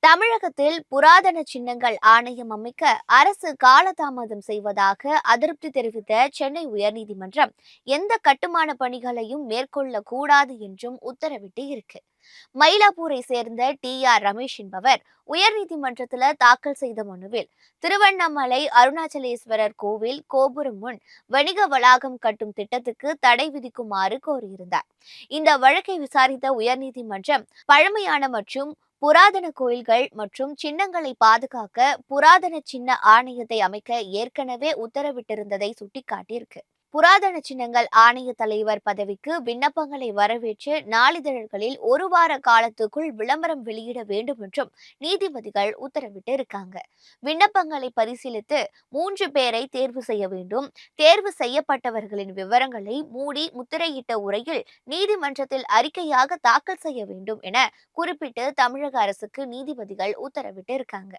தமிழகத்தில் புராதன சின்னங்கள் ஆணையம் அமைக்க அரசு காலதாமதம் செய்வதாக அதிருப்தி தெரிவித்த சென்னை உயர்நீதிமன்றம் எந்த கட்டுமான பணிகளையும் மேற்கொள்ள கூடாது என்றும் உத்தரவிட்டு இருக்கு. மயிலாப்பூரை சேர்ந்த ரமேஷ் என்பவர் உயர்நீதிமன்றத்தில் தாக்கல் செய்த மனுவில் திருவண்ணாமலை அருணாச்சலேஸ்வரர் கோவில் கோபுரம் முன் வணிக வளாகம் கட்டும் திட்டத்துக்கு தடை விதிக்குமாறு கோரியிருந்தார். இந்த வழக்கை விசாரித்த உயர்நீதிமன்றம் பழமையான மற்றும் புராதன கோயில்கள் மற்றும் சின்னங்களை பாதுகாக்க புராதன சின்ன ஆணையத்தை அமைக்க ஏற்கனவே உத்தரவிட்டிருந்ததை சுட்டிக்காட்டியிருக்கு. புராதன சின்னங்கள் ஆணைய தலைவர் பதவிக்கு விண்ணப்பங்களை வரவேற்று நாளிதழ்களில் ஒரு வார காலத்துக்குள் விளம்பரம் வெளியிட வேண்டும் என்றும் நீதிபதிகள் உத்தரவிட்டு இருக்காங்க. விண்ணப்பங்களை பரிசீலித்து 3 பேரை தேர்வு செய்ய வேண்டும். தேர்வு செய்யப்பட்டவர்களின் விவரங்களை மூடி முத்திரையிட்ட உரையில் நீதிமன்றத்தில் அறிக்கையாக தாக்கல் செய்ய வேண்டும் என குறிப்பிட்டு தமிழக அரசுக்கு நீதிபதிகள் உத்தரவிட்டு இருக்காங்க.